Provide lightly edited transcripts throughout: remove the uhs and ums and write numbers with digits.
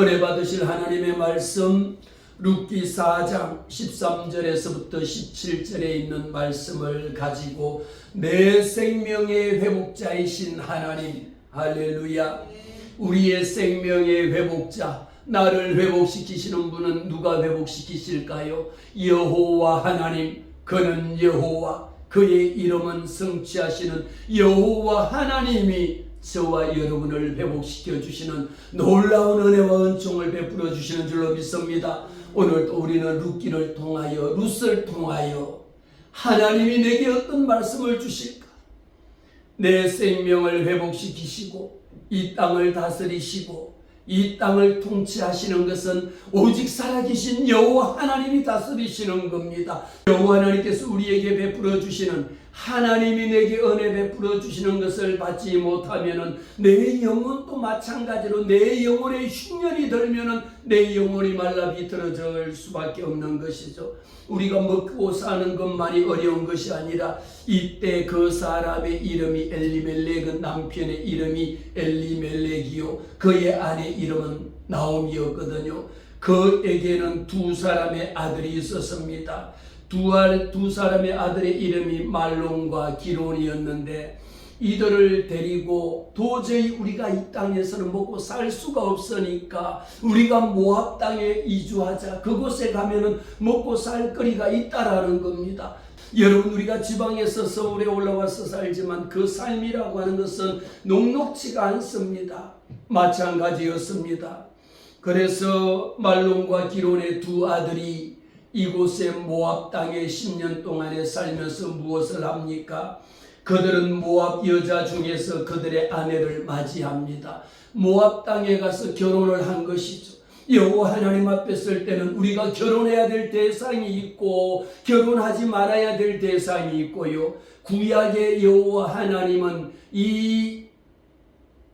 은혜 받으실 하나님의 말씀 룻기 4장 13절에서부터 17절에 있는 말씀을 가지고 내 생명의 회복자이신 하나님, 할렐루야, 우리의 생명의 회복자, 나를 회복시키시는 분은 누가 회복시키실까요? 여호와 하나님, 그는 여호와, 그의 이름은 성취하시는 여호와 하나님이 저와 여러분을 회복시켜 주시는 놀라운 은혜와 은총을 베풀어 주시는 줄로 믿습니다. 오늘도 우리는 룻기를 통하여, 룻을 통하여 하나님이 내게 어떤 말씀을 주실까? 내 생명을 회복시키시고 이 땅을 다스리시고 이 땅을 통치하시는 것은 오직 살아계신 여호와 하나님이 다스리시는 겁니다. 여호와 하나님께서 우리에게 베풀어 주시는, 하나님이 내게 은혜 베풀어 주시는 것을 받지 못하면은 내 영혼도 마찬가지로 내 영혼의 흉년이 들면은 내 영혼이 말라 비틀어질 수밖에 없는 것이죠. 우리가 먹고 사는 것만이 어려운 것이 아니라 이때 그 사람의 이름이 엘리멜렉은 남편의 이름이 엘리멜렉이요 그의 아내 이름은 나오미였거든요. 그에게는 두 사람의 아들이 있었습니다. 두 사람의 아들의 이름이 말론과 기론이었는데 이들을 데리고 도저히 우리가 이 땅에서는 먹고 살 수가 없으니까 우리가 모압 땅에 이주하자. 그곳에 가면은 먹고 살 거리가 있다라는 겁니다. 여러분, 우리가 지방에서 서울에 올라와서 살지만 그 삶이라고 하는 것은 녹록지가 않습니다. 마찬가지였습니다. 그래서 말론과 기론의 두 아들이 이곳에 모압 땅에 10년 동안에 살면서 무엇을 합니까? 그들은 모압 여자 중에서 그들의 아내를 맞이합니다. 모압 땅에 가서 결혼을 한 것이죠. 여호와 하나님 앞에 설 때는 우리가 결혼해야 될 대상이 있고 결혼하지 말아야 될 대상이 있고요. 구약의 여호와 하나님은 이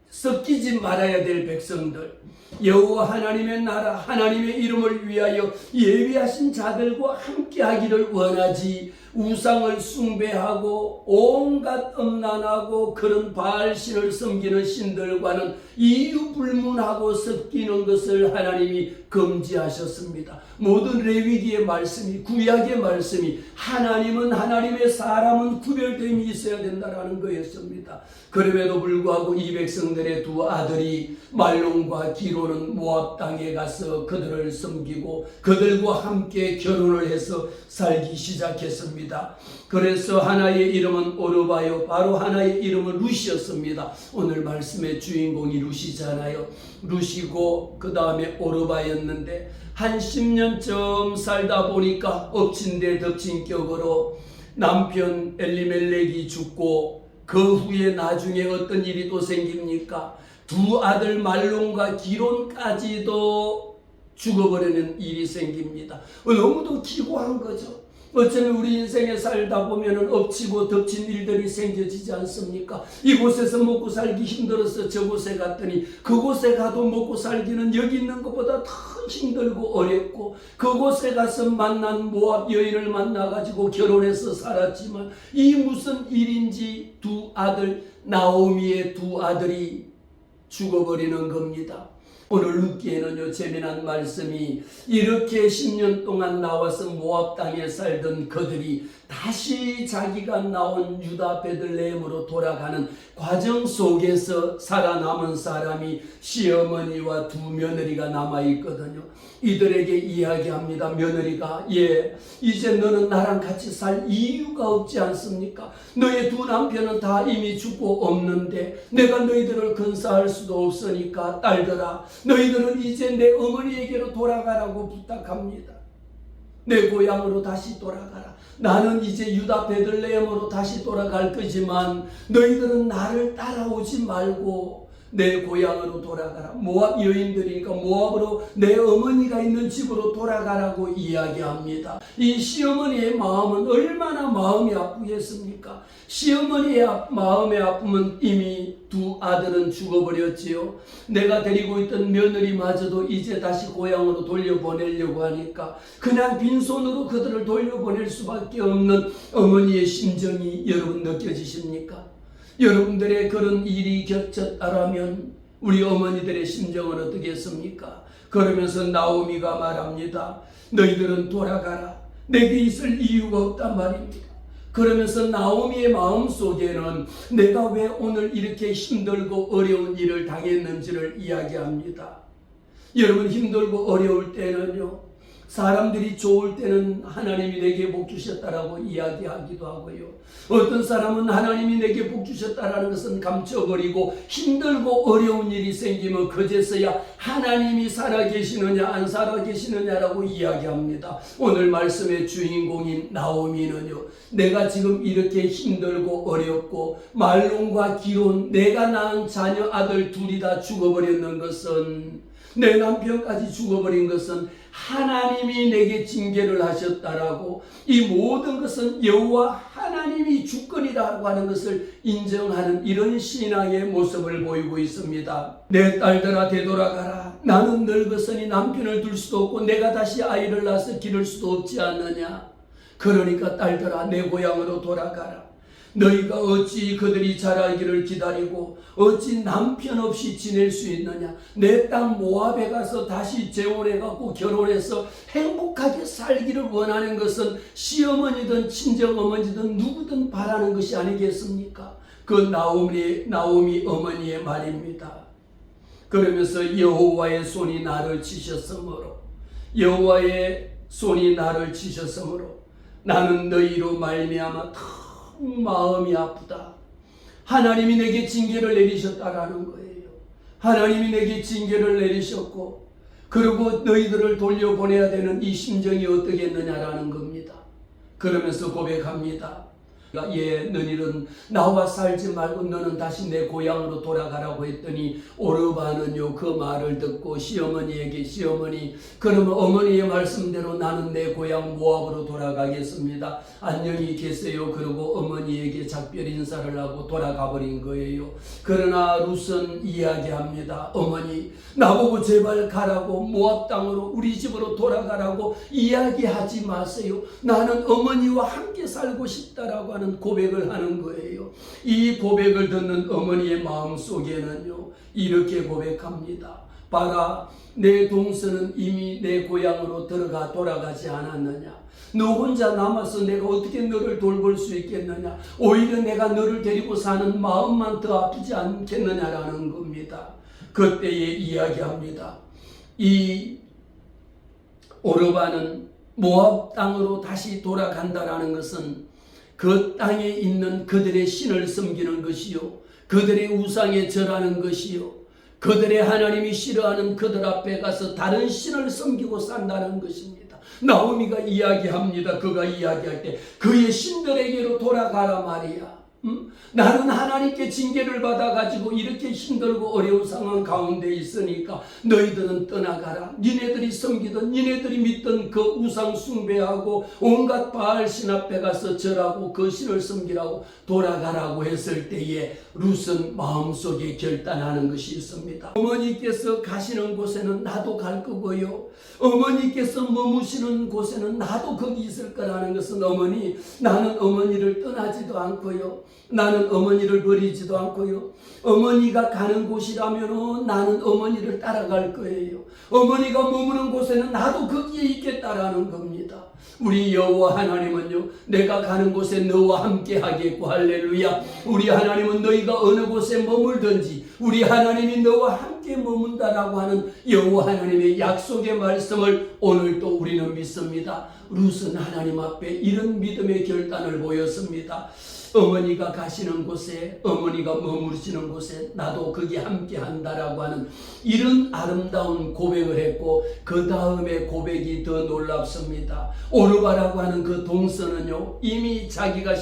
섞이지 말아야 될 백성들, 여호와 하나님의 나라, 하나님의 이름을 위하여 예비하신 자들과 함께 하기를 원하지, 우상을 숭배하고 온갖 음란하고 그런 바알신을 섬기는 신들과는 이유불문하고 섞이는 것을 하나님이 금지하셨습니다. 모든 레위기의 말씀이, 구약의 말씀이 하나님은 하나님의, 사람은 구별됨이 있어야 된다라는 거였습니다. 그럼에도 불구하고 이 백성들의 두 아들이 말론과 기론은 모압 땅에 가서 그들을 섬기고 그들과 함께 결혼을 해서 살기 시작했습니다. 그래서 하나의 이름은 오르바요, 바로 하나의 이름은 룻이었습니다. 오늘 말씀의 주인공이 룻이잖아요. 룻이고 그 다음에 오르바였는데 한 10년쯤 살다 보니까 엎친 데 덮친 격으로 남편 엘리멜렉이 죽고 그 후에 나중에 어떤 일이 또 생깁니까? 두 아들 말론과 기론까지도 죽어버리는 일이 생깁니다. 너무도 기고한 거죠. 어쩌면 우리 인생에 살다 보면은 엎치고 덮친 일들이 생겨지지 않습니까? 이곳에서 먹고 살기 힘들어서 저곳에 갔더니 그곳에 가도 먹고 살기는 여기 있는 것보다 더 힘들고 어렵고, 그곳에 가서 만난 모압 여인을 만나가지고 결혼해서 살았지만 이 무슨 일인지 두 아들, 나오미의 두 아들이 죽어버리는 겁니다. 오늘 룻기에는요 재미난 말씀이, 이렇게 10년 동안 나와서 모압 땅에 살던 그들이 다시 자기가 나온 유다 베들레헴으로 돌아가는 과정 속에서 살아남은 사람이 시어머니와 두 며느리가 남아있거든요. 이들에게 이야기합니다. 며느리가, 이제 너는 나랑 같이 살 이유가 없지 않습니까? 너의 두 남편은 다 이미 죽고 없는데 내가 너희들을 근사할 수도 없으니까 딸들아, 너희들은 이제 내 어머니에게로 돌아가라고 부탁합니다. 내 고향으로 다시 돌아가라. 나는 이제 유다 베들레헴으로 다시 돌아갈 거지만 너희들은 나를 따라오지 말고 내 고향으로 돌아가라. 모압 여인들이니까 모압으로 내 어머니가 있는 집으로 돌아가라고 이야기합니다. 이 시어머니의 마음은 얼마나 마음이 아프겠습니까? 시어머니의 마음의 아픔은 이미 두 아들은 죽어버렸지요. 내가 데리고 있던 며느리마저도 이제 다시 고향으로 돌려보내려고 하니까 그냥 빈손으로 그들을 돌려보낼 수밖에 없는 어머니의 심정이 여러분 느껴지십니까? 여러분들의 그런 일이 겹쳤다라면 우리 어머니들의 심정은 어떻겠습니까? 그러면서 나오미가 말합니다. 너희들은 돌아가라. 내게 있을 이유가 없단 말입니다. 그러면서 나오미의 마음속에는 내가 왜 오늘 이렇게 힘들고 어려운 일을 당했는지를 이야기합니다. 여러분, 힘들고 어려울 때는요, 사람들이 좋을 때는 하나님이 내게 복 주셨다라고 이야기하기도 하고요. 어떤 사람은 하나님이 내게 복 주셨다라는 것은 감춰버리고 힘들고 어려운 일이 생기면 그제서야 하나님이 살아계시느냐 안 살아계시느냐라고 이야기합니다. 오늘 말씀의 주인공인 나오미는요, 내가 지금 이렇게 힘들고 어렵고 말론과 기론, 내가 낳은 자녀 아들 둘이 다 죽어버렸는 것은, 내 남편까지 죽어버린 것은 하나님이 내게 징계를 하셨다라고, 이 모든 것은 여호와 하나님이 주권이라고 하는 것을 인정하는 이런 신앙의 모습을 보이고 있습니다. 내 딸들아 되돌아가라. 나는 늙었으니 남편을 둘 수도 없고 내가 다시 아이를 낳아서 기를 수도 없지 않느냐. 그러니까 딸들아 내 고향으로 돌아가라. 너희가 어찌 그들이 자라기를 기다리고 어찌 남편 없이 지낼 수 있느냐. 내 땅 모압에 가서 다시 재혼해갖고 결혼해서 행복하게 살기를 원하는 것은 시어머니든 친정어머니든 누구든 바라는 것이 아니겠습니까? 그 나오미 어머니의 말입니다. 그러면서 여호와의 손이 나를 치셨으므로, 여호와의 손이 나를 치셨으므로 나는 너희로 말미암아 마음이 아프다. 하나님이 내게 징계를 내리셨다라는 거예요. 하나님이 내게 징계를 내리셨고, 그리고 너희들을 돌려보내야 되는 이 심정이 어떻겠느냐라는 겁니다. 그러면서 고백합니다. 너희는 나와 살지 말고 너는 다시 내 고향으로 돌아가라고 했더니 오르바는요 그 말을 듣고 시어머니에게, 시어머니 그러면 어머니의 말씀대로 나는 내 고향 모압으로 돌아가겠습니다. 안녕히 계세요. 그러고 어머니에게 작별 인사를 하고 돌아가 버린 거예요. 그러나 룻은 이야기합니다. 어머니 나보고 제발 가라고, 모압 땅으로 우리 집으로 돌아가라고 이야기하지 마세요. 나는 어머니와 함께 살고 싶다라고 하는 고백을 하는 거예요. 이 고백을 듣는 어머니의 마음 속에는요 이렇게 고백합니다. 봐라, 내 동서는 이미 내 고향으로 돌아가지 않았느냐. 너 혼자 남아서 내가 어떻게 너를 돌볼 수 있겠느냐. 오히려 내가 너를 데리고 사는 마음만 더 아프지 않겠느냐라는 겁니다. 그때에 이야기합니다. 이 오르바는 모압 땅으로 다시 돌아간다라는 것은 그 땅에 있는 그들의 신을 섬기는 것이요, 그들의 우상에 절하는 것이요, 그들의 하나님이 싫어하는 그들 앞에 가서 다른 신을 섬기고 산다는 것입니다. 나오미가 이야기합니다. 그가 이야기할 때 그의 신들에게로 돌아가라 말이야. 나는 하나님께 징계를 받아가지고 이렇게 힘들고 어려운 상황 가운데 있으니까 너희들은 떠나가라. 니네들이 섬기던, 니네들이 믿던 그 우상 숭배하고 온갖 바알 신 앞에 가서 절하고 그 신을 섬기라고 돌아가라고 했을 때에 룻은 마음속에 결단하는 것이 있습니다. 어머니께서 가시는 곳에는 나도 갈 거고요, 어머니께서 머무시는 곳에는 나도 거기 있을 거라는 것은, 어머니 나는 어머니를 떠나지도 않고요, 나는 어머니를 버리지도 않고요, 어머니가 가는 곳이라면 나는 어머니를 따라갈 거예요. 어머니가 머무는 곳에는 나도 거기에 있겠다라는 겁니다. 우리 여호와 하나님은요 내가 가는 곳에 너와 함께 하겠고, 할렐루야. 우리 하나님은 너희가 어느 곳에 머물든지 우리 하나님이 너와 함께 머문다라고 하는 여호와 하나님의 약속의 말씀을 오늘도 우리는 믿습니다. 룻은 하나님 앞에 이런 믿음의 결단을 보였습니다. 어머니가 가시는 곳에, 어머니가 머무르시는 곳에 나도 거기 함께 한다라고 하는 이런 아름다운 고백을 했고, 그 다음에 고백이 더 놀랍습니다. 오르바라고 하는 그 동서는요 이미 자기가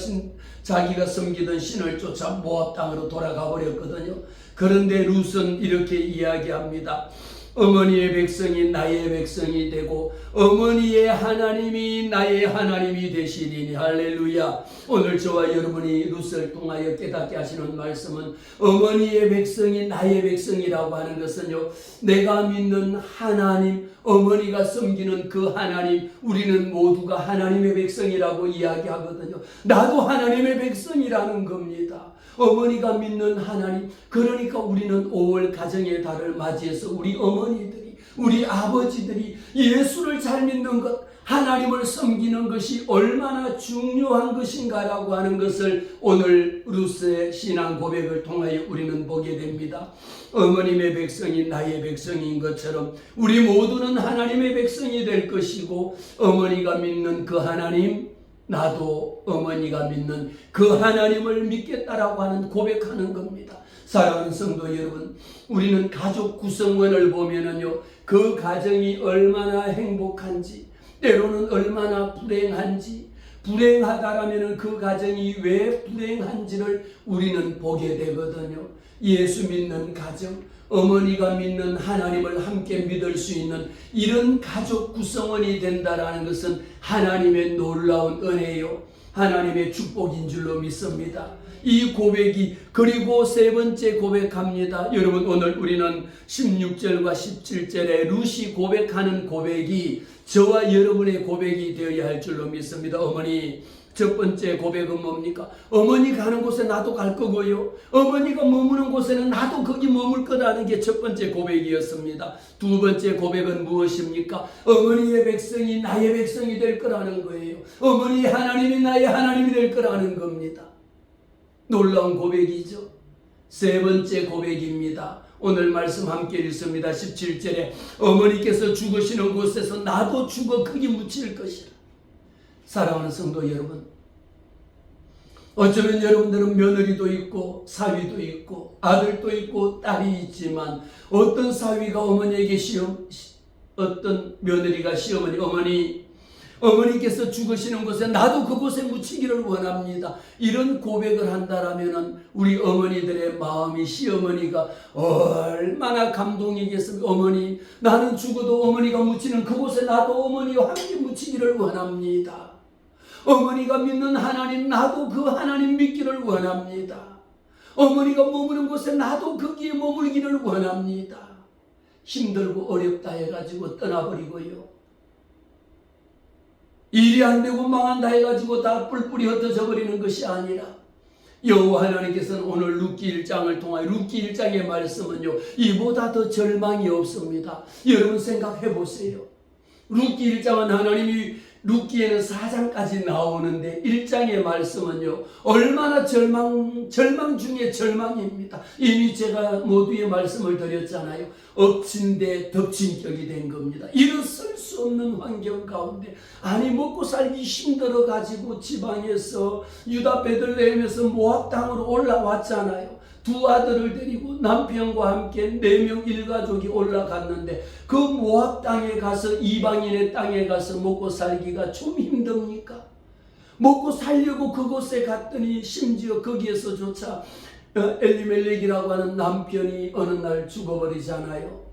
섬기던 신을 쫓아 모압 땅으로 돌아가 버렸거든요. 그런데 룻은 이렇게 이야기합니다. 어머니의 백성이 나의 백성이 되고 어머니의 하나님이 나의 하나님이 되시리니. 할렐루야. 오늘 저와 여러분이 루스를 통하여 깨닫게 하시는 말씀은 어머니의 백성이 나의 백성이라고 하는 것은요, 내가 믿는 하나님, 어머니가 섬기는 그 하나님, 우리는 모두가 하나님의 백성이라고 이야기하거든요. 나도 하나님의 백성이라는 겁니다. 어머니가 믿는 하나님, 그러니까 우리는 5월 가정의 달을 맞이해서 우리 어머니들이, 우리 아버지들이 예수를 잘 믿는 것, 하나님을 섬기는 것이 얼마나 중요한 것인가라고 하는 것을 오늘 루스의 신앙 고백을 통하여 우리는 보게 됩니다. 어머님의 백성이 나의 백성인 것처럼 우리 모두는 하나님의 백성이 될 것이고, 어머니가 믿는 그 하나님, 나도 어머니가 믿는 그 하나님을 믿겠다라고 하는 고백하는 겁니다. 사랑하는 성도 여러분, 우리는 가족 구성원을 보면은요, 그 가정이 얼마나 행복한지, 때로는 얼마나 불행한지, 불행하다라면은 그 가정이 왜 불행한지를 우리는 보게 되거든요. 예수 믿는 가정, 어머니가 믿는 하나님을 함께 믿을 수 있는 이런 가족 구성원이 된다라는 것은 하나님의 놀라운 은혜요, 하나님의 축복인 줄로 믿습니다. 이 고백이, 그리고 세 번째 고백합니다. 여러분, 오늘 우리는 16절과 17절에 루시 고백하는 고백이 저와 여러분의 고백이 되어야 할 줄로 믿습니다. 어머니, 첫 번째 고백은 뭡니까? 어머니 가는 곳에 나도 갈 거고요, 어머니가 머무는 곳에는 나도 거기 머물 거라는 게 첫 번째 고백이었습니다. 두 번째 고백은 무엇입니까? 어머니의 백성이 나의 백성이 될 거라는 거예요. 어머니의 하나님이 나의 하나님이 될 거라는 겁니다. 놀라운 고백이죠. 세 번째 고백입니다. 오늘 말씀 함께 읽습니다. 17절에 어머니께서 죽으시는 곳에서 나도 죽어 거기 묻힐 것이라. 사랑하는 성도 여러분, 어쩌면 여러분들은 며느리도 있고 사위도 있고 아들도 있고 딸이 있지만, 어떤 사위가 어머니에게 어떤 며느리가 어머니께서 죽으시는 곳에 나도 그곳에 묻히기를 원합니다, 이런 고백을 한다라면 우리 어머니들의 마음이, 시어머니가 얼마나 감동이겠습니까? 어머니, 나는 죽어도 어머니가 묻히는 그곳에 나도 어머니와 함께 묻히기를 원합니다. 어머니가 믿는 하나님, 나도 그 하나님 믿기를 원합니다. 어머니가 머무는 곳에 나도 거기에 머물기를 원합니다. 힘들고 어렵다 해가지고 떠나버리고요, 일이 안 되고 망한다 해가지고 다 뿔뿔이 흩어져 버리는 것이 아니라, 여호와 하나님께서는 오늘 룻기 1장을 통하여, 룻기 1장의 말씀은요, 이보다 더 절망이 없습니다. 여러분 생각해 보세요. 룻기 1장은 하나님이, 룻기에는 4장까지 나오는데 1장의 말씀은요, 얼마나 절망 중에 절망입니다. 이미 제가 모두의 말씀을 드렸잖아요. 엎친 데 덮친 격이 된 겁니다. 일어설 수 없는 환경 가운데, 아니 먹고 살기 힘들어 가지고 지방에서 유다 베들레헴에서 모압 땅으로 올라왔잖아요. 두 아들을 데리고 남편과 함께 4명 일가족이 올라갔는데, 그 모압 땅에 가서, 이방인의 땅에 가서 먹고 살기가 좀 힘듭니까? 먹고 살려고 그곳에 갔더니 심지어 거기에서조차 엘리멜렉이라고 하는 남편이 어느 날 죽어버리잖아요.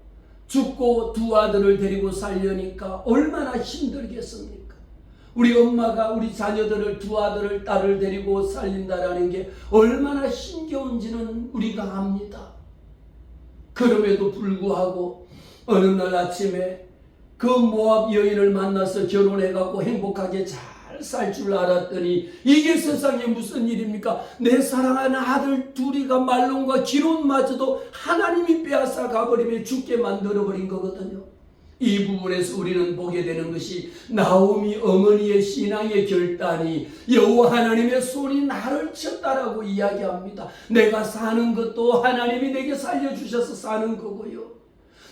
죽고 두 아들을 데리고 살려니까 얼마나 힘들겠습니까? 우리 엄마가 우리 자녀들을, 두 아들을, 딸을 데리고 살린다라는 게 얼마나 힘겨운지는 우리가 압니다. 그럼에도 불구하고 어느 날 아침에 그 모압 여인을 만나서 결혼해갖고 행복하게 잘 살 줄 알았더니, 이게 세상에 무슨 일입니까? 내 사랑하는 아들 둘이가 말론과 기론마저도 하나님이 빼앗아 가버리며 죽게 만들어버린 거거든요. 이 부분에서 우리는 보게 되는 것이, 나오미 어머니의 신앙의 결단이 여호와 하나님의 손이 나를 쳤다라고 이야기합니다. 내가 사는 것도 하나님이 내게 살려주셔서 사는 거고요,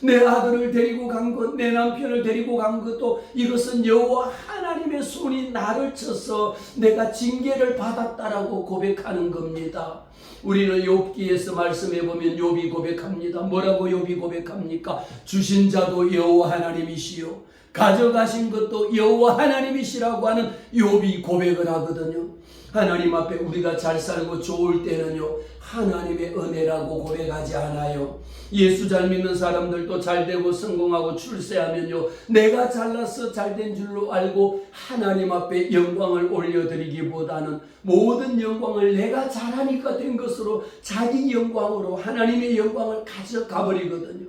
내 아들을 데리고 간 것, 내 남편을 데리고 간 것도 이것은 여호와 하나님의 손이 나를 쳐서 내가 징계를 받았다라고 고백하는 겁니다. 우리는 욥기에서 말씀해 보면 욥이 고백합니다. 뭐라고 욥이 고백합니까? 주신 자도 여호와 하나님이시요, 가져가신 것도 여호와 하나님이시라고 하는 욥이 고백을 하거든요. 하나님 앞에 우리가 잘 살고 좋을 때는요, 하나님의 은혜라고 고백하지 않아요. 예수 잘 믿는 사람들도 잘 되고 성공하고 출세하면요, 내가 잘나서 잘된 줄로 알고 하나님 앞에 영광을 올려드리기보다는 모든 영광을 내가 잘하니까 된 것으로 자기 영광으로 하나님의 영광을 가져가 버리거든요.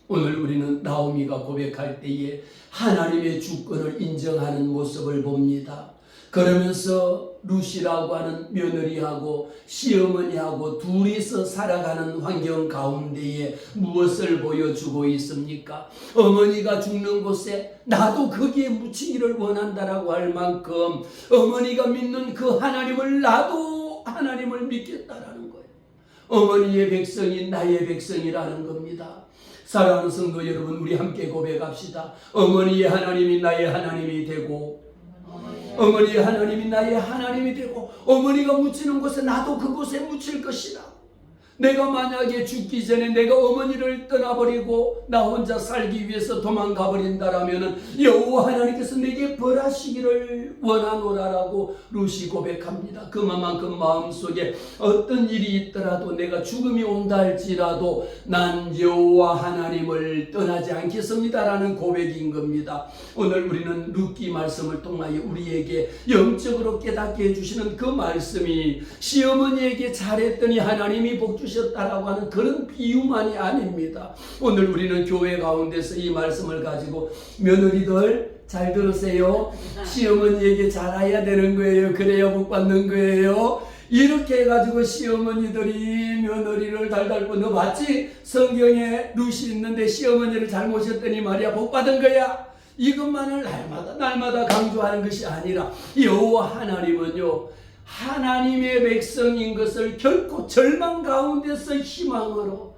오늘 우리는 나오미가 고백할 때에 하나님의 주권을 인정하는 모습을 봅니다. 그러면서 룻이라고 하는 며느리하고 시어머니하고 둘이서 살아가는 환경 가운데에 무엇을 보여주고 있습니까? 어머니가 죽는 곳에 나도 거기에 묻히기를 원한다라고 할 만큼 어머니가 믿는 그 하나님을 나도 하나님을 믿겠다라는 거예요. 어머니의 백성이 나의 백성이라는 겁니다. 사랑하는 성도 여러분, 우리 함께 고백합시다. 어머니의 하나님이 나의 하나님이 되고, 어머니의 하나님이 나의 하나님이 되고, 어머니가 묻히는 곳에 나도 그곳에 묻힐 것이다. 내가 만약에 죽기 전에 내가 어머니를 떠나버리고 나 혼자 살기 위해서 도망가 버린다라면 여호와 하나님께서 내게 벌하시기를 원하노라라고 룻이 고백합니다. 그만큼 마음속에 어떤 일이 있더라도 내가 죽음이 온다 할지라도 난 여호와 하나님을 떠나지 않겠습니다라는 고백인 겁니다. 오늘 우리는 룻기 말씀을 통하여 우리에게 영적으로 깨닫게 해주시는 그 말씀이 시어머니에게 잘했더니 하나님이 복 주셨다라고 하는 그런 비유만이 아닙니다. 오늘 우리는 교회 가운데서 이 말씀을 가지고 며느리들 잘 들으세요. 시어머니에게 잘해야 되는 거예요. 그래야 복 받는 거예요. 이렇게 해가지고 시어머니들이 며느리를 달달 너 봤지? 성경에 룻이 있는데 시어머니를 잘 모셨더니 말이야 복 받은 거야. 이것만을 날마다 강조하는 것이 아니라 여호와 하나님은요, 하나님의 백성인 것을 결코 절망 가운데서 희망으로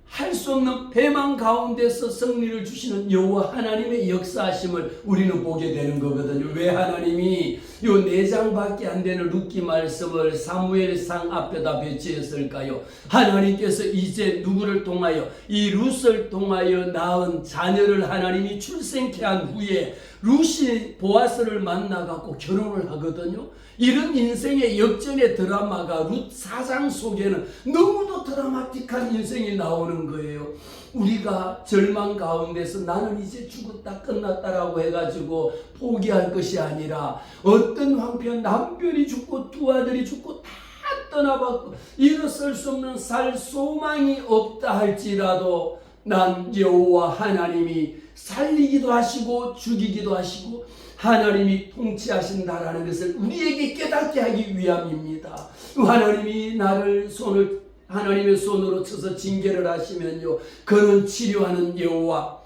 할 수 없는 배망 가운데서 승리를 주시는 여호와 하나님의 역사하심을 우리는 보게 되는 거거든요. 왜 하나님이 요 4장밖에 안 되는 룻기 말씀을 사무엘상 앞에다 배치했을까요? 하나님께서 이제 누구를 통하여 이 룻을 통하여 낳은 자녀를 하나님이 출생케 한 후에 룻이 보아스를 만나갖고 결혼을 하거든요. 이런 인생의 역전의 드라마가 룻 4장 속에는 너무도 드라마틱한 인생이 나오는 거예요. 우리가 절망 가운데서 나는 이제 죽었다 끝났다라고 해가지고 포기할 것이 아니라 어떤 황편 남편이 죽고 두 아들이 죽고 다 떠나봤고 일어설 수 없는 살 소망이 없다 할지라도 난 여호와 하나님이 살리기도 하시고 죽이기도 하시고 하나님이 통치하신다라는 것을 우리에게 깨닫게 하기 위함입니다. 하나님이 나를 하나님의 손으로 쳐서 징계를 하시면요, 그는 치료하는 여호와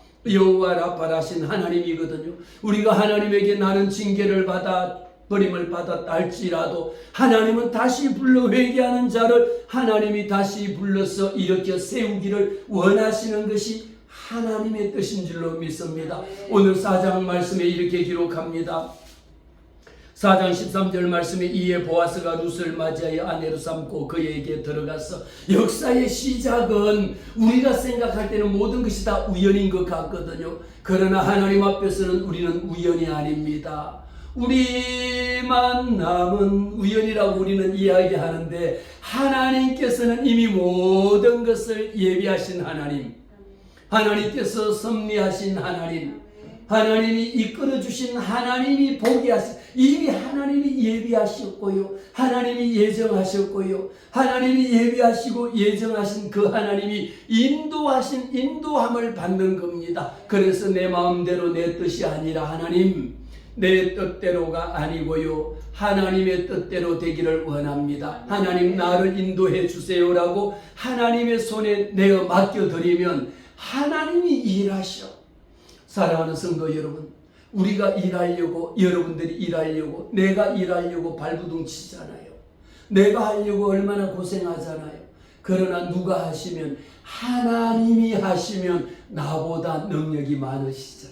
라파라신 하나님이거든요. 우리가 하나님에게 나는 징계를 받아 버림을 받았다 할지라도 하나님은 다시 불러 회개하는 자를 하나님이 다시 불러서 일으켜 세우기를 원하시는 것이 하나님의 뜻인 줄로 믿습니다. 오늘 4장 말씀에 이렇게 기록합니다. 4장 13절 말씀에 이에 보아스가 룻을 맞이하여 아내로 삼고 그에게 들어가서 역사의 시작은 우리가 생각할 때는 모든 것이 다 우연인 것 같거든요. 그러나 하나님 앞에서는 우리는 우연이 아닙니다. 우리 만남은 우연이라고 우리는 이야기하는데 하나님께서는 이미 모든 것을 예비하신 하나님, 하나님께서 섭리하신 하나님, 하나님이 이끌어주신 하나님이 보게 하신, 이미 하나님이 예비하셨고요, 하나님이 예정하셨고요, 하나님이 예비하시고 예정하신 그 하나님이 인도하신 인도함을 받는 겁니다. 그래서 내 마음대로 내 뜻이 아니라 하나님 내 뜻대로가 아니고요, 하나님의 뜻대로 되기를 원합니다. 하나님 나를 인도해 주세요라고 하나님의 손에 내어 맡겨드리면 하나님이 일하셔. 사랑하는 성도 여러분, 우리가 일하려고, 여러분들이 일하려고, 내가 일하려고 발부둥 치잖아요. 내가 하려고 얼마나 고생하잖아요. 그러나 누가 하시면, 하나님이 하시면 나보다 능력이 많으시죠.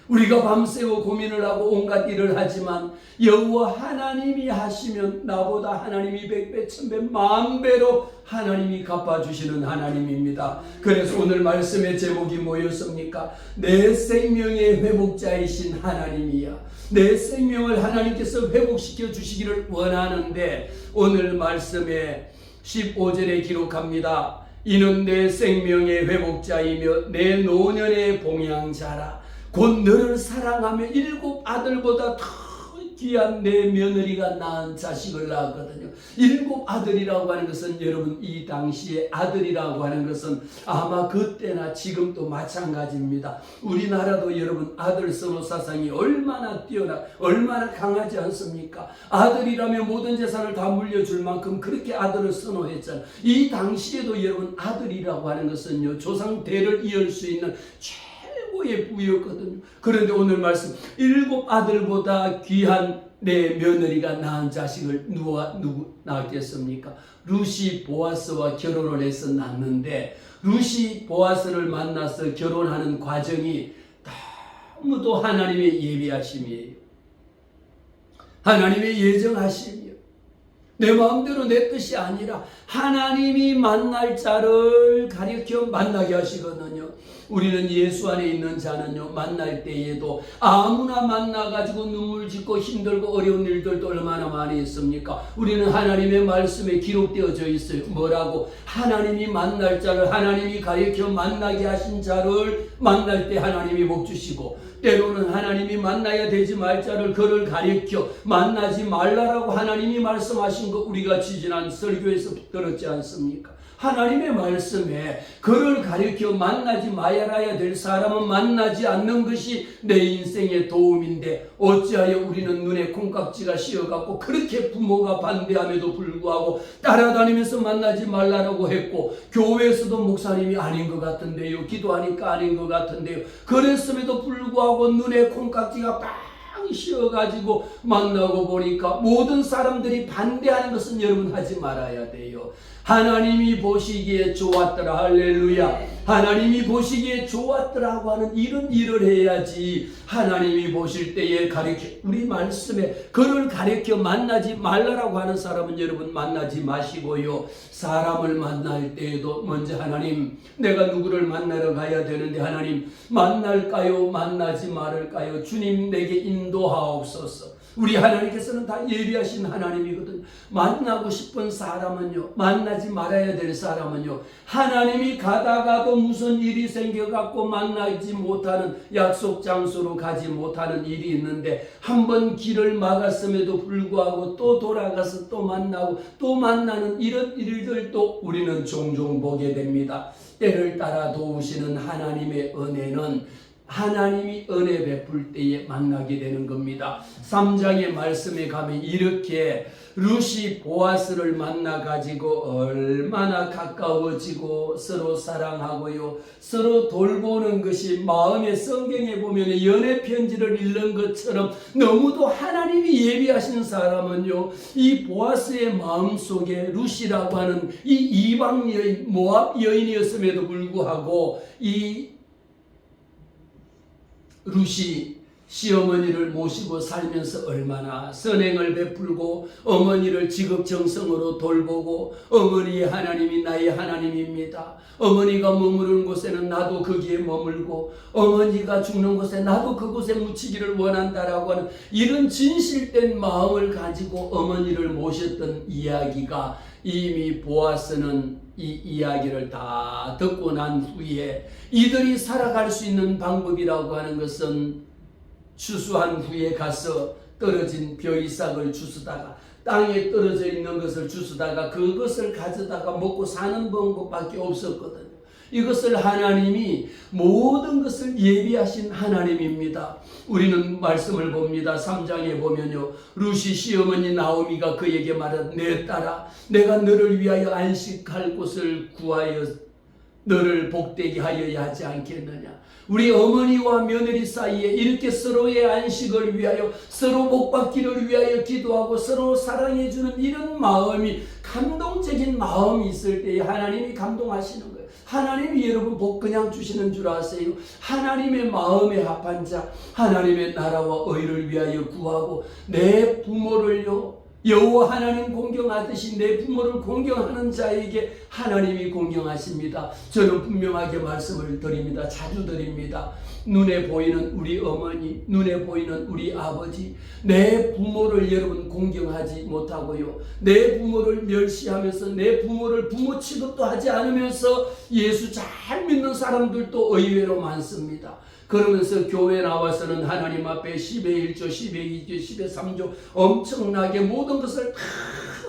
우리가 밤새워 고민을 하고 온갖 일을 하지만 여호와 하나님이 하시면 나보다 하나님이 100배, 1000배, 만배로 하나님이 갚아주시는 하나님입니다. 그래서 오늘 말씀의 제목이 뭐였습니까? 내 생명의 회복자이신 하나님이야. 내 생명을 하나님께서 회복시켜 주시기를 원하는데 오늘 말씀에 15절에 기록합니다. 이는 내 생명의 회복자이며 내 노년의 봉양자라. 곧 너를 사랑하며 7 아들보다 더 귀한 내 며느리가 낳은 자식을 낳았거든요. 7 아들이라고 하는 것은 여러분 이 당시에 아들이라고 하는 것은 아마 그때나 지금도 마찬가지입니다. 우리나라도 여러분 아들 선호 사상이 얼마나 얼마나 강하지 않습니까? 아들이라면 모든 재산을 다 물려줄 만큼 그렇게 아들을 선호했잖아요. 이 당시에도 여러분 아들이라고 하는 것은요 조상대를 이을 수 있는 최고의 부였거든요. 그런데 오늘 말씀 7 아들보다 귀한 내 며느리가 낳은 자식을 누구 낳았겠습니까? 루시 보아스와 결혼을 해서 낳는데 루시 보아스를 만나서 결혼하는 과정이 너무도 하나님의 예비하심이에요. 하나님의 예정하심이에요. 내 마음대로 내 뜻이 아니라 하나님이 만날 자를 가리켜 만나게 하시거든요. 우리는 예수 안에 있는 자는요 만날 때에도 아무나 만나가지고 눈물 짓고 힘들고 어려운 일들도 얼마나 많이 있습니까? 우리는 하나님의 말씀에 기록되어져 있어요. 뭐라고? 하나님이 만날 자를 하나님이 가리켜 만나게 하신 자를 만날 때 하나님이 복 주시고 때로는 하나님이 만나야 되지 말 자를 그를 가리켜 만나지 말라라고 하나님이 말씀하신 거 우리가 지지난 설교에서 들었지 않습니까? 하나님의 말씀에 그를 가리켜 만나지 말아야 될 사람은 만나지 않는 것이 내 인생의 도움인데 어찌하여 우리는 눈에 콩깍지가 씌어갖고 그렇게 부모가 반대함에도 불구하고 따라다니면서 만나지 말라고 했고 교회에서도 목사님이 아닌 것 같은데요, 기도하니까 아닌 것 같은데요, 그랬음에도 불구하고 눈에 콩깍지가 빵 씌어가지고 만나고 보니까 모든 사람들이 반대하는 것은 여러분 하지 말아야 돼요. 하나님이 보시기에 좋았더라. 할렐루야. 하나님이 보시기에 좋았더라고 하는 이런 일을 해야지. 하나님이 보실 때에 가르쳐 우리 말씀에 그를 가르쳐 만나지 말라라고 하는 사람은 여러분 만나지 마시고요. 사람을 만날 때에도 먼저 하나님 내가 누구를 만나러 가야 되는데 하나님 만날까요? 만나지 말을까요? 주님 내게 인도하옵소서. 우리 하나님께서는 다 예비하신 하나님이거든요. 만나고 싶은 사람은요, 만나지 말아야 될 사람은요, 하나님이 가다가도 무슨 일이 생겨갖고 만나지 못하는 약속 장소로 가지 못하는 일이 있는데 한번 길을 막았음에도 불구하고 또 돌아가서 또 만나고 또 만나는 이런 일들도 우리는 종종 보게 됩니다. 때를 따라 도우시는 하나님의 은혜는 하나님이 은혜 베풀 때에 만나게 되는 겁니다. 3장의 말씀에 가면 이렇게 루시 보아스를 만나가지고 얼마나 가까워지고 서로 사랑하고요, 서로 돌보는 것이 마음의 성경에 보면 연애 편지를 읽는 것처럼 너무도 하나님이 예비하시는 사람은요, 이 보아스의 마음속에 루시라고 하는 이 이방 여인, 모압 여인이었음에도 불구하고 이 루시 시어머니를 모시고 살면서 얼마나 선행을 베풀고 어머니를 지극정성으로 돌보고 어머니의 하나님이 나의 하나님입니다. 어머니가 머무르는 곳에는 나도 거기에 머물고 어머니가 죽는 곳에 나도 그곳에 묻히기를 원한다라고 하는 이런 진실된 마음을 가지고 어머니를 모셨던 이야기가 이미 보아스는 이 이야기를 다 듣고 난 후에 이들이 살아갈 수 있는 방법이라고 하는 것은 추수한 후에 가서 떨어진 벼이삭을 주스다가 땅에 떨어져 있는 것을 주스다가 그것을 가져다가 먹고 사는 방법밖에 없었거든요. 이것을 하나님이 모든 것을 예비하신 하나님입니다. 우리는 말씀을 봅니다. 3장에 보면요, 루시 시어머니 나오미가 그에게 말하되 내 딸아 내가 너를 위하여 안식할 곳을 구하여 너를 복되게 하여야 하지 않겠느냐. 우리 어머니와 며느리 사이에 이렇게 서로의 안식을 위하여 서로 복받기를 위하여 기도하고 서로 사랑해주는 이런 마음이 감동적인 마음이 있을 때에 하나님이 감동하시는 거예요. 하나님이 여러분 복 그냥 주시는 줄 아세요? 하나님의 마음에 합한 자, 하나님의 나라와 의를 위하여 구하고 내 부모를요 여호와 하나님 공경하듯이 내 부모를 공경하는 자에게 하나님이 공경하십니다. 저는 분명하게 말씀을 드립니다. 자주 드립니다. 눈에 보이는 우리 어머니, 눈에 보이는 우리 아버지, 내 부모를 여러분 공경하지 못하고요, 내 부모를 멸시하면서 내 부모를 부모 취급도 하지 않으면서 예수 잘 믿는 사람들도 의외로 많습니다. 그러면서 교회 나와서는 하나님 앞에 10의 1조, 10의 2조, 10의 3조 엄청나게 모든 것을 다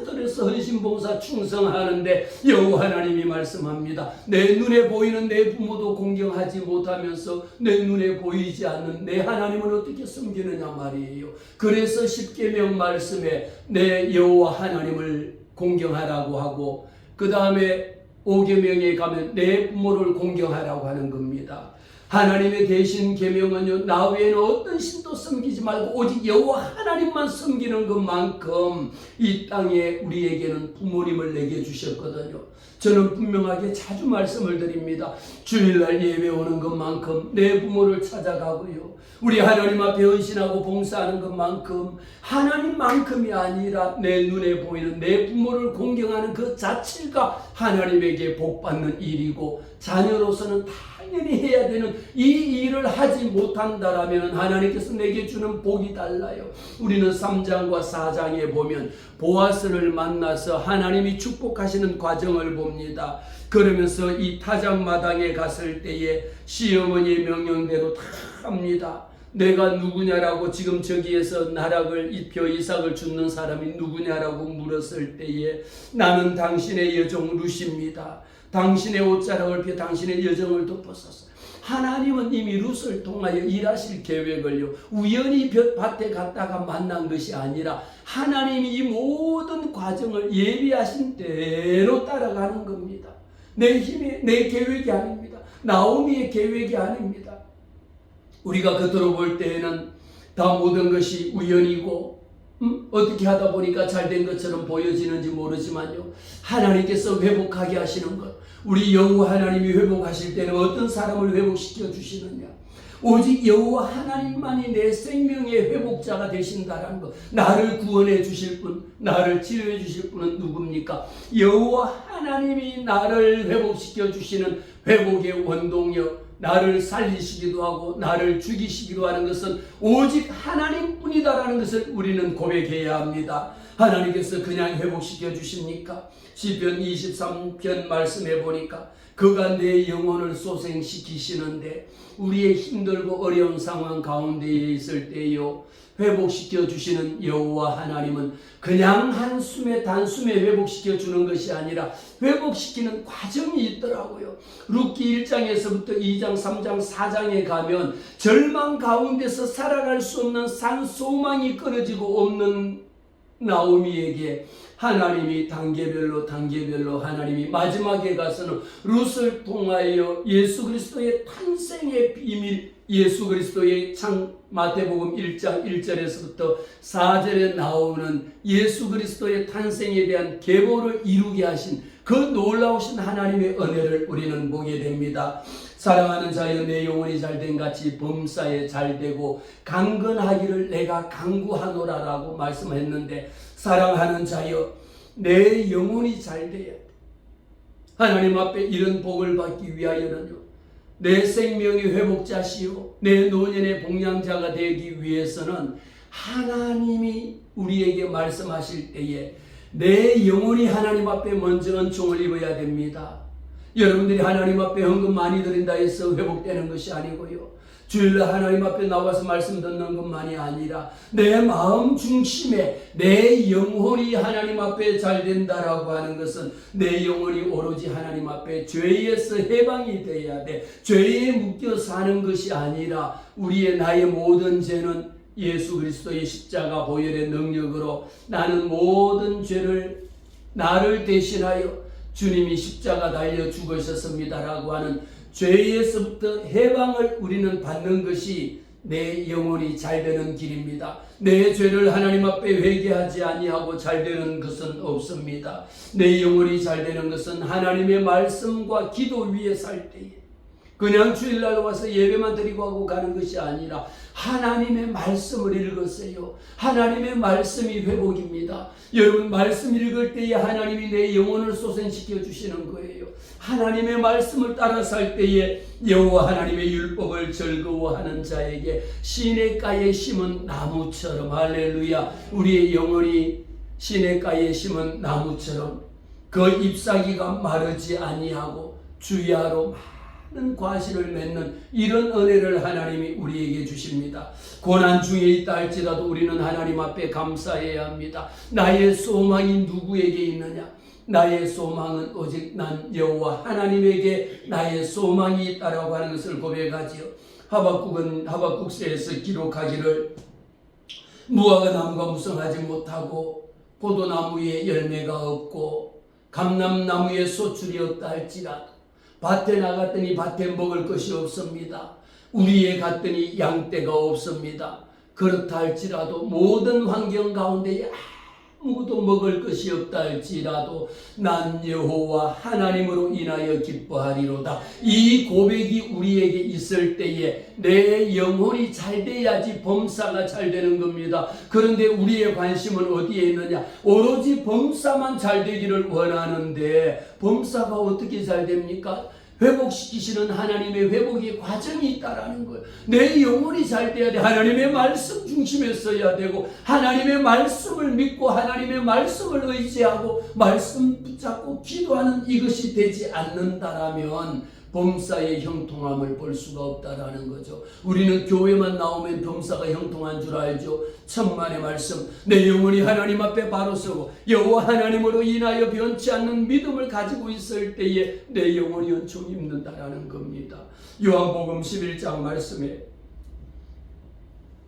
들여서 헌신봉사 충성하는데 여호와 하나님이 말씀합니다. 내 눈에 보이는 내 부모도 공경하지 못하면서 내 눈에 보이지 않는 내 하나님을 어떻게 섬기느냐 말이에요. 그래서 십계명 말씀에 내 여호와 하나님을 공경하라고 하고 그 다음에 5계명에 가면 내 부모를 공경하라고 하는 겁니다. 하나님의 대신 계명은요, 나 외에는 어떤 신도 섬기지 말고 오직 여호와 하나님만 섬기는 것만큼 이 땅에 우리에게는 부모님을 내게 주셨거든요. 저는 분명하게 자주 말씀을 드립니다. 주일날 예배 오는 것만큼 내 부모를 찾아가고요, 우리 하나님 앞에 헌신하고 봉사하는 것만큼 하나님만큼이 아니라 내 눈에 보이는 내 부모를 공경하는 그 자체가 하나님에게 복받는 일이고, 자녀로서는 당연히 해야 되는 이 일을 하지 못한다라면 하나님께서 내게 주는 복이 달라요. 우리는 3장과 4장에 보면 보아스를 만나서 하나님이 축복하시는 과정을 봅니다. 그러면서 이 타작마당에 갔을 때에 시어머니의 명령대로 다 합니다. 내가 누구냐라고 지금 저기에서 나락을 입혀 이삭을 줍는 사람이 누구냐라고 물었을 때에 나는 당신의 여종 룻입니다. 당신의 옷자락을 펴 당신의 여정을 덮었었어요. 하나님은 이미 룻을 통하여 일하실 계획을요, 우연히 밭에 갔다가 만난 것이 아니라 하나님이 이 모든 과정을 예비하신 대로 따라가는 겁니다. 내 힘이, 내 계획이 아닙니다. 나오미의 계획이 아닙니다. 우리가 겉으로 볼 때에는 다 모든 것이 우연이고 어떻게 하다 보니까 잘된 것처럼 보여지는지 모르지만요, 하나님께서 회복하게 하시는 것, 우리 여호와 하나님이 회복하실 때는 어떤 사람을 회복시켜 주시느냐, 오직 여호와 하나님만이 내 생명의 회복자가 되신다는 것. 나를 구원해 주실 분, 나를 치료해 주실 분은 누굽니까? 여호와 하나님이 나를 회복시켜 주시는 회복의 원동력, 나를 살리시기도 하고 나를 죽이시기도 하는 것은 오직 하나님뿐이다라는 것을 우리는 고백해야 합니다. 하나님께서 그냥 회복시켜 주십니까? 시편 23편 말씀해 보니까 그가 내 영혼을 소생시키시는데, 우리의 힘들고 어려운 상황 가운데에 있을 때요, 회복시켜 주시는 여호와 하나님은 그냥 한숨에 단숨에 회복시켜 주는 것이 아니라 회복시키는 과정이 있더라고요. 룻기 1장에서부터 2장, 3장, 4장에 가면 절망 가운데서 살아갈 수 없는 산소망이 끊어지고 없는 나오미에게 하나님이 단계별로 하나님이 마지막에 가서는 룻을 통하여 예수 그리스도의 탄생의 비밀, 예수 그리스도의 마태복음 1장 1절에서부터 4절에 나오는 예수 그리스도의 탄생에 대한 계보를 이루게 하신 그 놀라우신 하나님의 은혜를 우리는 보게 됩니다. 사랑하는 자여, 내 영혼이 잘된 같이 범사에 잘되고 강건하기를 내가 간구하노라라고 말씀했는데, 사랑하는 자여, 내 영혼이 잘돼야 돼. 하나님 앞에 이런 복을 받기 위하여는요, 내 생명의 회복자시요 내 노년의 복량자가 되기 위해서는 하나님이 우리에게 말씀하실 때에 내 영혼이 하나님 앞에 먼저 은총을 입어야 됩니다. 여러분들이 하나님 앞에 헌금 많이 드린다 해서 회복되는 것이 아니고요, 주일날 하나님 앞에 나와서 말씀 듣는 것만이 아니라 내 마음 중심에 내 영혼이 하나님 앞에 잘 된다라고 하는 것은 내 영혼이 오로지 하나님 앞에 죄에서 해방이 되어야 돼. 죄에 묶여 사는 것이 아니라 우리의 나의 모든 죄는 예수 그리스도의 십자가 보혈의 능력으로 나는 모든 죄를 나를 대신하여 주님이 십자가 달려 죽으셨습니다라고 하는 죄에서부터 해방을 우리는 받는 것이 내 영혼이 잘되는 길입니다. 내 죄를 하나님 앞에 회개하지 아니하고 잘되는 것은 없습니다. 내 영혼이 잘되는 것은 하나님의 말씀과 기도 위에 살 때에 그냥 주일날 와서 예배만 드리고 하고 가는 것이 아니라 하나님의 말씀을 읽으세요. 하나님의 말씀이 회복입니다. 여러분 말씀 읽을 때에 하나님이 내 영혼을 쏘생시켜 주시는 거예요. 하나님의 말씀을 따라 살 때에 여호와 하나님의 율법을 즐거워하는 자에게 시냇가에 심은 나무처럼 할렐루야 우리의 영혼이 시냇가에 심은 나무처럼 그 잎사귀가 마르지 아니하고 주야로 많은 과실을 맺는 이런 은혜를 하나님이 우리에게 주십니다. 고난 중에 있다 할지라도 우리는 하나님 앞에 감사해야 합니다. 나의 소망이 누구에게 있느냐? 나의 소망은 오직 난 여호와 하나님에게 나의 소망이 있다라고 하는 것을 고백하지요. 하박국서에서 기록하기를 무화과 나무가 무성하지 못하고 포도나무에 열매가 없고 감람나무에 소출이 없다 할지라도 밭에 나갔더니 밭에 먹을 것이 없습니다. 우리에 갔더니 양떼가 없습니다. 그렇다 할지라도 모든 환경 가운데 아무것도 먹을 것이 없다 할지라도 난 여호와 하나님으로 인하여 기뻐하리로다. 이 고백이 우리에게 있을 때에 내 영혼이 잘 돼야지 범사가 잘 되는 겁니다. 그런데 우리의 관심은 어디에 있느냐? 오로지 범사만 잘 되기를 원하는데 범사가 어떻게 잘 됩니까? 회복시키시는 하나님의 회복의 과정이 있다라는 거예요. 내 영혼이 잘 돼야 돼. 하나님의 말씀 중심에 서야 되고 하나님의 말씀을 믿고 하나님의 말씀을 의지하고 말씀 붙잡고 기도하는 이것이 되지 않는다라면 범사의 형통함을 볼 수가 없다라는 거죠. 우리는 교회만 나오면 범사가 형통한 줄 알죠. 천만의 말씀 내 영혼이 하나님 앞에 바로 서고 여호와 하나님으로 인하여 변치 않는 믿음을 가지고 있을 때에 내 영혼이 연총 입는다라는 겁니다. 요한복음 11장 말씀에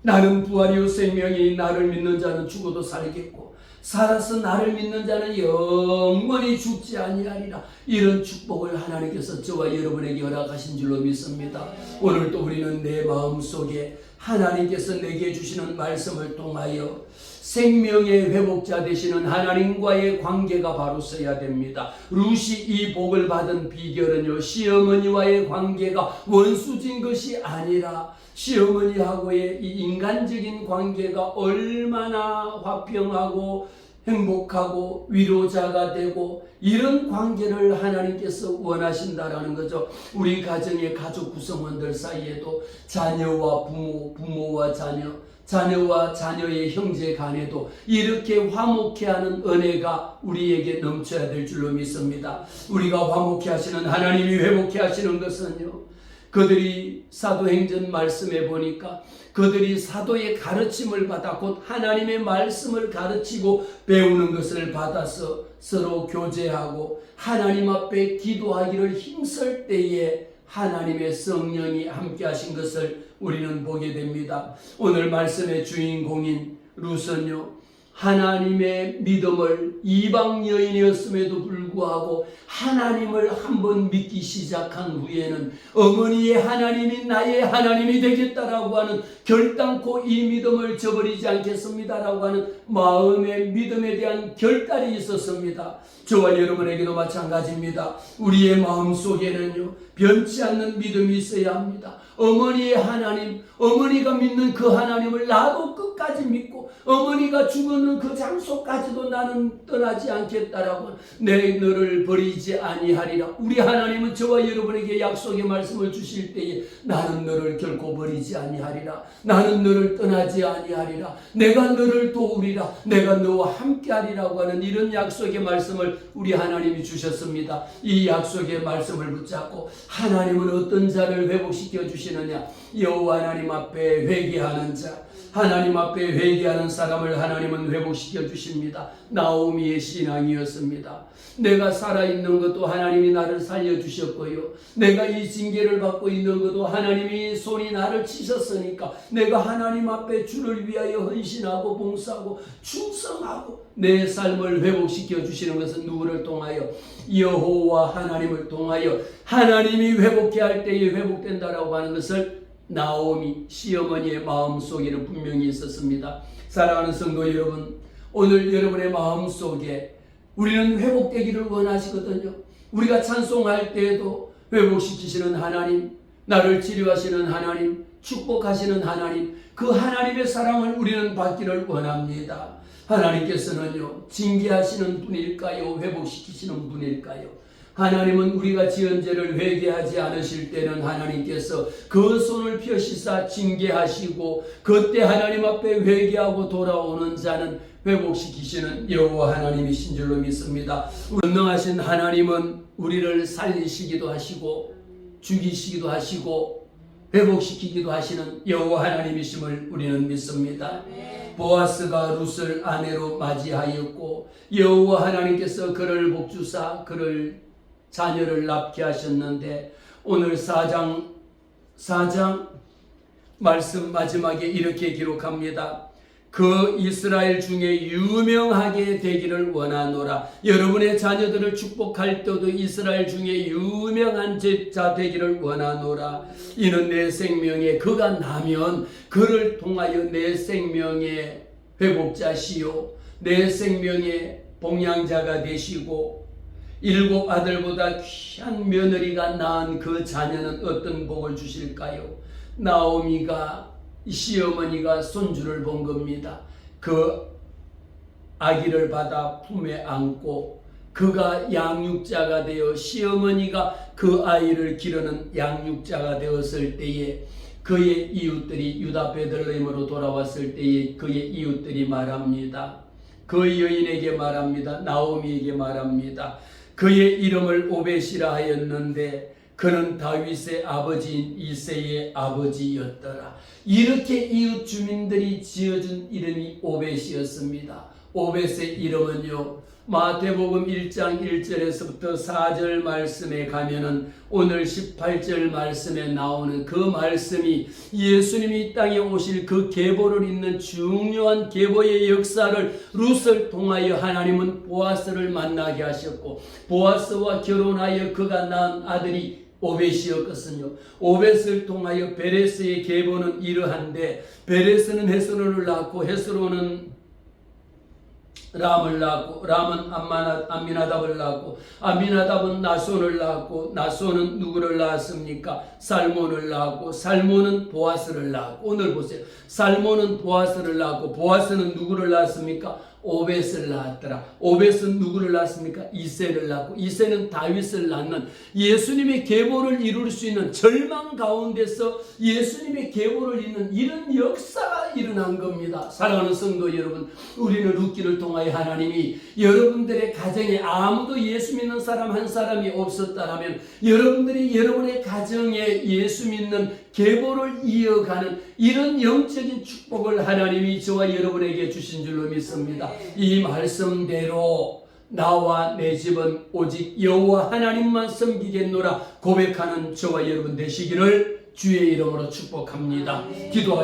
나는 부활이요 생명이 나를 믿는 자는 죽어도 살겠고 살아서 나를 믿는 자는 영원히 죽지 아니하리라. 이런 축복을 하나님께서 저와 여러분에게 허락하신 줄로 믿습니다. 오늘도 우리는 내 마음속에 하나님께서 내게 주시는 말씀을 통하여 생명의 회복자 되시는 하나님과의 관계가 바로 서야 됩니다. 루시 이 복을 받은 비결은요, 시어머니와의 관계가 원수진 것이 아니라 시어머니하고의 이 인간적인 관계가 얼마나 화평하고 행복하고 위로자가 되고 이런 관계를 하나님께서 원하신다라는 거죠. 우리 가정의 가족 구성원들 사이에도 자녀와 부모, 부모와 자녀, 자녀와 자녀의 형제 간에도 이렇게 화목해 하는 은혜가 우리에게 넘쳐야 될 줄로 믿습니다. 우리가 화목해 하시는 하나님이 회복해 하시는 것은요, 그들이 사도행전 말씀에 보니까 그들이 사도의 가르침을 받아 곧 하나님의 말씀을 가르치고 배우는 것을 받아서 서로 교제하고 하나님 앞에 기도하기를 힘쓸 때에 하나님의 성령이 함께 하신 것을 우리는 보게 됩니다. 오늘 말씀의 주인공인 룻은요, 하나님의 믿음을 이방 여인이었음에도 불구하고 하나님을 한번 믿기 시작한 후에는 어머니의 하나님이 나의 하나님이 되겠다라고 하는 결단코 이 믿음을 저버리지 않겠습니다라고 하는 마음의 믿음에 대한 결단이 있었습니다. 저와 여러분에게도 마찬가지입니다. 우리의 마음속에는요, 변치 않는 믿음이 있어야 합니다. 어머니의 하나님, 어머니가 믿는 그 하나님을 나도 끝까지 믿고 어머니가 죽는 그 장소까지도 나는 떠나지 않겠다라고 내 너를 버리지 아니하리라. 우리 하나님은 저와 여러분에게 약속의 말씀을 주실 때에 나는 너를 결코 버리지 아니하리라. 나는 너를 떠나지 아니하리라. 내가 너를 도우리라. 내가 너와 함께하리라고 하는 이런 약속의 말씀을 우리 하나님이 주셨습니다. 이 약속의 말씀을 붙잡고 하나님은 어떤 자를 회복시켜 주시느냐? 여호와 하나님 앞에 회개하는 자, 하나님 앞에 회개하는 사람을 하나님은 회복시켜 주십니다. 나오미의 신앙이었습니다. 내가 살아있는 것도 하나님이 나를 살려주셨고요, 내가 이 징계를 받고 있는 것도 하나님이 손이 나를 치셨으니까 내가 하나님 앞에 주를 위하여 헌신하고 봉사하고 충성하고 내 삶을 회복시켜 주시는 것은 누구를 통하여? 여호와 하나님을 통하여 하나님이 회복해 할 때에 회복된다라고 하는 것을 나오미 시어머니의 마음속에는 분명히 있었습니다. 사랑하는 성도 여러분, 오늘 여러분의 마음속에 우리는 회복되기를 원하시거든요. 우리가 찬송할 때에도 회복시키시는 하나님, 나를 치료하시는 하나님, 축복하시는 하나님, 그 하나님의 사랑을 우리는 받기를 원합니다. 하나님께서는요, 징계하시는 분일까요? 회복시키시는 분일까요? 하나님은 우리가 지은 죄를 회개하지 않으실 때는 하나님께서 그 손을 펴시사 징계하시고, 그때 하나님 앞에 회개하고 돌아오는 자는 회복시키시는 여호와 하나님이신 줄로 믿습니다. 전능하신 하나님은 우리를 살리시기도 하시고 죽이시기도 하시고 회복시키기도 하시는 여호와 하나님이심을 우리는 믿습니다. 보아스가 룻을 아내로 맞이하였고 여호와 하나님께서 그를 복주사 그를 자녀를 낳게 하셨는데, 오늘 4장 말씀 마지막에 이렇게 기록합니다. 그 이스라엘 중에 유명하게 되기를 원하노라. 여러분의 자녀들을 축복할 때도 이스라엘 중에 유명한 자 되기를 원하노라. 이는 내 생명에 그가 나면 그를 통하여 내 생명의 회복자시요 내 생명의 봉양자가 되시고, 7 아들보다 귀한 며느리가 낳은 그 자녀는 어떤 복을 주실까요? 나오미가 시어머니가 손주를 본 겁니다. 그 아기를 받아 품에 안고 그가 양육자가 되어 시어머니가 그 아이를 기르는 양육자가 되었을 때에 그의 이웃들이 유다 베들레헴으로 돌아왔을 때에 그의 이웃들이 말합니다. 그 여인에게 말합니다. 나오미에게 말합니다. 그의 이름을 오벳이라 하였는데 그는 다윗의 아버지인 이새의 아버지였더라. 이렇게 이웃 주민들이 지어준 이름이 오벳이었습니다. 오벳의 이름은요, 마태복음 1장 1절에서부터 4절 말씀에 가면은 오늘 18절 말씀에 나오는 그 말씀이 예수님이 이 땅에 오실 그 계보를 잇는 중요한 계보의 역사를 룻을 통하여 하나님은 보아스를 만나게 하셨고, 보아스와 결혼하여 그가 낳은 아들이 오벳이었거든요. 오벳을 통하여 베레스의 계보는 이러한데, 베레스는 헤스론을 낳고 헤스론은 람을 낳고 람은 암미나답을 낳고 암미나답은 나손을 낳고 나손은 누구를 낳았습니까? 살몬을 낳고 살몬은 보아스를 낳고, 오늘 보세요. 살몬은 보아스를 낳고 보아스는 누구를 낳았습니까? 오벳을 낳았더라. 오벳은 누구를 낳았습니까? 이새를 낳고 이새는 다윗을 낳는, 예수님의 계보를 이룰 수 있는, 절망 가운데서 예수님의 계보를 잇는 이런 역사가 일어난 겁니다. 사랑하는 성도 여러분, 우리는 룻기를 통하여 하나님이 여러분들의 가정에 아무도 예수 믿는 사람 한 사람이 없었다라면 여러분들이 여러분의 가정에 예수 믿는 계보를 이어가는 이런 영적인 축복을 하나님이 저와 여러분에게 주신 줄로 믿습니다. 이 말씀대로 나와 내 집은 오직 여호와 하나님만 섬기겠노라 고백하는 저와 여러분 되시기를 주의 이름으로 축복합니다. 기도하